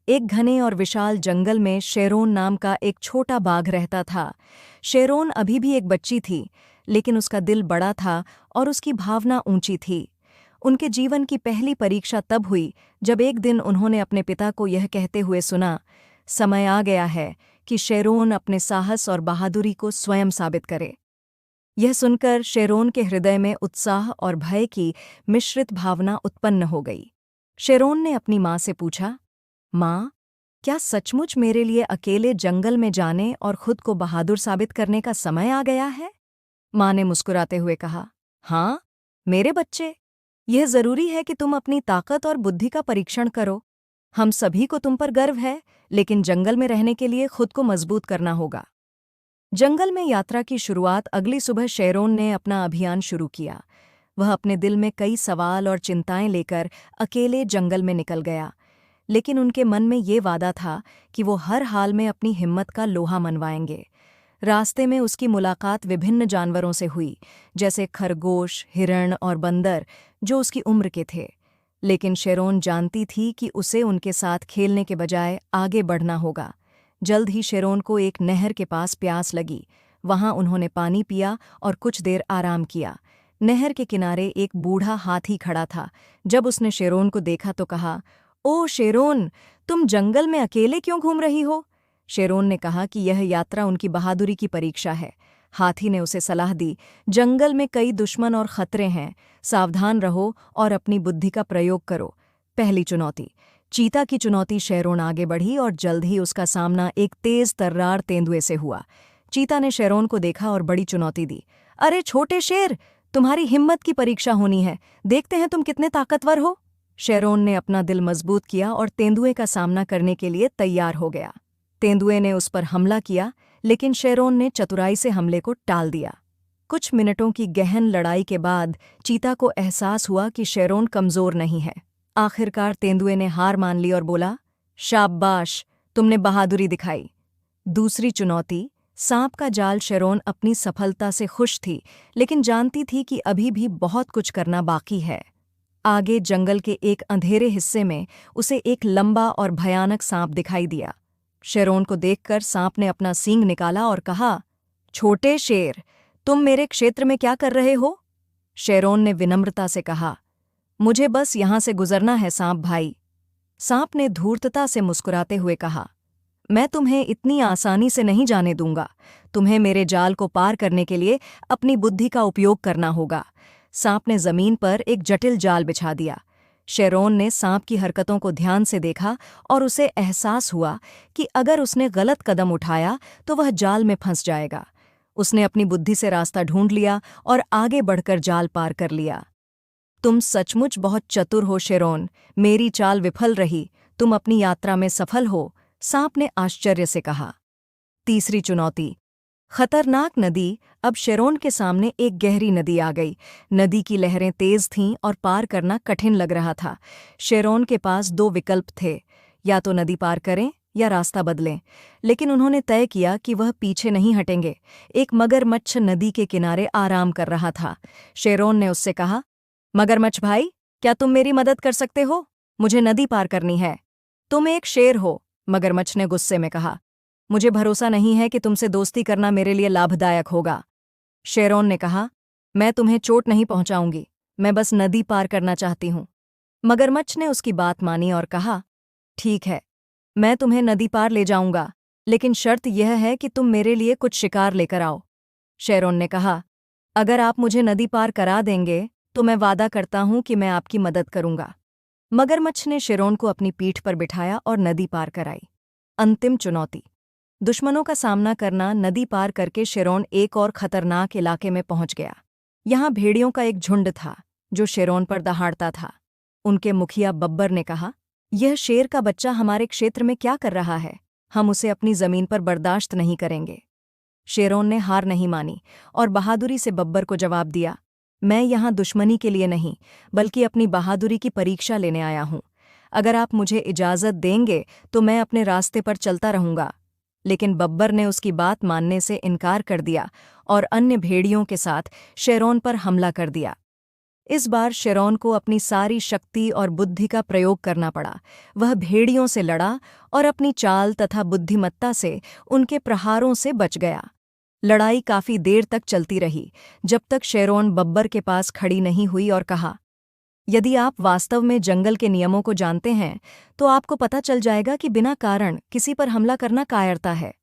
एक घने और विशाल जंगल में शेरोन नाम का एक छोटा बाघ रहता था। शेरोन अभी भी एक बच्ची थी, लेकिन उसका दिल बड़ा था और उसकी भावना ऊंची थी। उनके जीवन की पहली परीक्षा तब हुई जब एक दिन उन्होंने अपने पिता को यह कहते हुए सुना, समय आ गया है कि शेरोन अपने साहस और बहादुरी को स्वयं साबित करे। यह सुनकर शेरोन के हृदय में उत्साह और भय की मिश्रित भावना उत्पन्न हो गई। शेरोन ने अपनी माँ से पूछा, माँ, क्या सचमुच मेरे लिए अकेले जंगल में जाने और खुद को बहादुर साबित करने का समय आ गया है? माँ ने मुस्कुराते हुए कहा, हाँ मेरे बच्चे, यह जरूरी है कि तुम अपनी ताकत और बुद्धि का परीक्षण करो। हम सभी को तुम पर गर्व है, लेकिन जंगल में रहने के लिए खुद को मजबूत करना होगा। जंगल में यात्रा की शुरुआत अगली सुबह शेरोन ने अपना अभियान शुरू किया। वह अपने दिल में कई सवाल और चिंताएं लेकर अकेले जंगल में निकल गया, लेकिन उनके मन में ये वादा था कि वो हर हाल में अपनी हिम्मत का लोहा मनवाएंगे। रास्ते में उसकी मुलाकात विभिन्न जानवरों से हुई, जैसे खरगोश, हिरण और बंदर, जो उसकी उम्र के थे। लेकिन शेरोन जानती थी कि उसे उनके साथ खेलने के बजाय आगे बढ़ना होगा। जल्द ही शेरोन को एक नहर के पास प्यास लगी। वहां उन्होंने पानी पिया और कुछ देर आराम किया। नहर के किनारे एक बूढ़ा हाथी खड़ा था। जब उसने शेरोन को देखा तो कहा, ओ शेरोन, तुम जंगल में अकेले क्यों घूम रही हो? शेरोन ने कहा कि यह यात्रा उनकी बहादुरी की परीक्षा है। हाथी ने उसे सलाह दी, जंगल में कई दुश्मन और खतरे हैं, सावधान रहो और अपनी बुद्धि का प्रयोग करो। पहली चुनौती। चीता की चुनौती। शेरोन आगे बढ़ी और जल्द ही उसका सामना एक तेज तर्रार तेंदुए से हुआ। चीता ने शेरोन को देखा और बड़ी चुनौती दी, अरे छोटे शेर, तुम्हारी हिम्मत की परीक्षा होनी है, देखते हैं तुम कितने ताकतवर हो। शेरोन ने अपना दिल मजबूत किया और तेंदुए का सामना करने के लिए तैयार हो गया। तेंदुए ने उस पर हमला किया, लेकिन शेरोन ने चतुराई से हमले को टाल दिया। कुछ मिनटों की गहन लड़ाई के बाद चीता को एहसास हुआ कि शेरोन कमजोर नहीं है। आखिरकार तेंदुए ने हार मान ली और बोला, शाबाश, तुमने बहादुरी दिखाई। दूसरी चुनौती। सांप का जाल। शेरोन अपनी सफलता से खुश थी, लेकिन जानती थी कि अभी भी बहुत कुछ करना बाकी है। आगे जंगल के एक अंधेरे हिस्से में उसे एक लंबा और भयानक सांप दिखाई दिया। शेरोन को देखकर सांप ने अपना सींग निकाला और कहा, छोटे शेर, तुम मेरे क्षेत्र में क्या कर रहे हो? शेरोन ने विनम्रता से कहा, मुझे बस यहां से गुजरना है सांप भाई। सांप ने धूर्तता से मुस्कुराते हुए कहा, मैं तुम्हें इतनी आसानी से नहीं जाने दूंगा। तुम्हें मेरे जाल को पार करने के लिए अपनी बुद्धि का उपयोग करना होगा। सांप ने जमीन पर एक जटिल जाल बिछा दिया। शेरोन ने सांप की हरकतों को ध्यान से देखा और उसे एहसास हुआ कि अगर उसने गलत कदम उठाया तो वह जाल में फंस जाएगा। उसने अपनी बुद्धि से रास्ता ढूंढ लिया और आगे बढ़कर जाल पार कर लिया। तुम सचमुच बहुत चतुर हो शेरोन, मेरी चाल विफल रही, तुम अपनी यात्रा में सफल हो, सांप ने आश्चर्य से कहा। तीसरी चुनौती। खतरनाक नदी। अब शेरोन के सामने एक गहरी नदी आ गई। नदी की लहरें तेज थीं और पार करना कठिन लग रहा था। शेरोन के पास दो विकल्प थे, या तो नदी पार करें या रास्ता बदलें, लेकिन उन्होंने तय किया कि वह पीछे नहीं हटेंगे। एक मगरमच्छ नदी के किनारे आराम कर रहा था। शेरोन ने उससे कहा, मगरमच्छ भाई, क्या तुम मेरी मदद कर सकते हो? मुझे नदी पार करनी है। तुम एक शेर हो, मगरमच्छ ने गुस्से में कहा। मुझे भरोसा नहीं है कि तुमसे दोस्ती करना मेरे लिए लाभदायक होगा। शेरोन ने कहा, मैं तुम्हें चोट नहीं पहुंचाऊंगी, मैं बस नदी पार करना चाहती हूं। मगरमच्छ ने उसकी बात मानी और कहा, ठीक है, मैं तुम्हें नदी पार ले जाऊंगा, लेकिन शर्त यह है कि तुम मेरे लिए कुछ शिकार लेकर आओ। शेरोन ने कहा, अगर आप मुझे नदी पार करा देंगे तो मैं वादा करता हूं कि मैं आपकी मदद करूंगा। मगरमच्छ ने शेरोन को अपनी पीठ पर बिठाया और नदी पार कराई। अंतिम चुनौती। दुश्मनों का सामना करना। नदी पार करके शेरोन एक और खतरनाक इलाके में पहुंच गया। यहां भेड़ियों का एक झुंड था जो शेरोन पर दहाड़ता था। उनके मुखिया बब्बर ने कहा, यह शेर का बच्चा हमारे क्षेत्र में क्या कर रहा है? हम उसे अपनी जमीन पर बर्दाश्त नहीं करेंगे। शेरोन ने हार नहीं मानी और बहादुरी से बब्बर को जवाब दिया, मैं यहाँ दुश्मनी के लिए नहीं, बल्कि अपनी बहादुरी की परीक्षा लेने आया हूँ। अगर आप मुझे इजाज़त देंगे तो मैं अपने रास्ते पर चलता रहूंगा। लेकिन बब्बर ने उसकी बात मानने से इनकार कर दिया और अन्य भेड़ियों के साथ शेरोन पर हमला कर दिया। इस बार शेरौन को अपनी सारी शक्ति और बुद्धि का प्रयोग करना पड़ा। वह भेड़ियों से लड़ा और अपनी चाल तथा बुद्धिमत्ता से उनके प्रहारों से बच गया। लड़ाई काफी देर तक चलती रही, जब तक शेरौन बब्बर के पास खड़ी नहीं हुई और कहा, यदि आप वास्तव में जंगल के नियमों को जानते हैं तो आपको पता चल जाएगा कि बिना कारण किसी पर हमला करना कायरता है।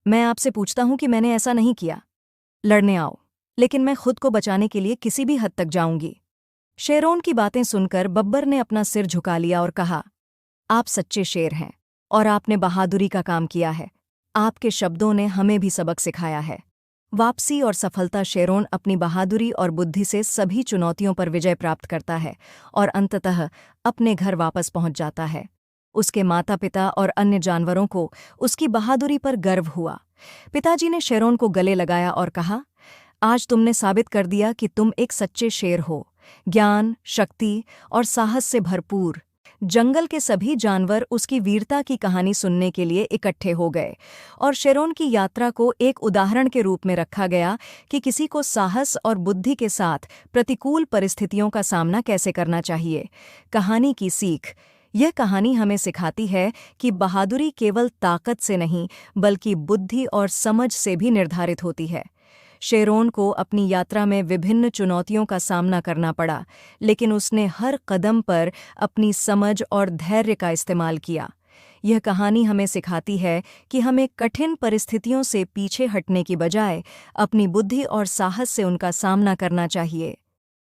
मैं आपसे पूछता हूं कि मैंने ऐसा नहीं किया। लड़ने आओ, लेकिन मैं खुद को बचाने के लिए किसी भी हद तक जाऊंगी। शेरौन की बातें सुनकर बब्बर ने अपना सिर झुका लिया और कहा, आप सच्चे शेर हैं और आपने बहादुरी का काम किया है। आपके शब्दों ने हमें भी सबक सिखाया है। वापसी और सफलता। शेरौन अपनी बहादुरी और बुद्धि से सभी चुनौतियों पर विजय प्राप्त करता है और अंततः अपने घर वापस पहुंच जाता है। उसके माता पिता और अन्य जानवरों को उसकी बहादुरी पर गर्व हुआ। पिताजी ने शेरौन को गले लगाया और कहा, आज तुमने साबित कर दिया कि तुम एक सच्चे शेर हो, ज्ञान, शक्ति और साहस से भरपूर। जंगल के सभी जानवर उसकी वीरता की कहानी सुनने के लिए इकट्ठे हो गए और शेरौन की यात्रा को एक उदाहरण के रूप में रखा गया कि किसी को साहस और बुद्धि के साथ प्रतिकूल परिस्थितियों का सामना कैसे करना चाहिए। कहानी की सीख। यह कहानी हमें सिखाती है कि बहादुरी केवल ताकत से नहीं बल्कि बुद्धि और समझ से भी निर्धारित होती है। शेरौन को अपनी यात्रा में विभिन्न चुनौतियों का सामना करना पड़ा, लेकिन उसने हर कदम पर अपनी समझ और धैर्य का इस्तेमाल किया। यह कहानी हमें सिखाती है कि हमें कठिन परिस्थितियों से पीछे हटने की बजाय अपनी बुद्धि और साहस से उनका सामना करना चाहिए।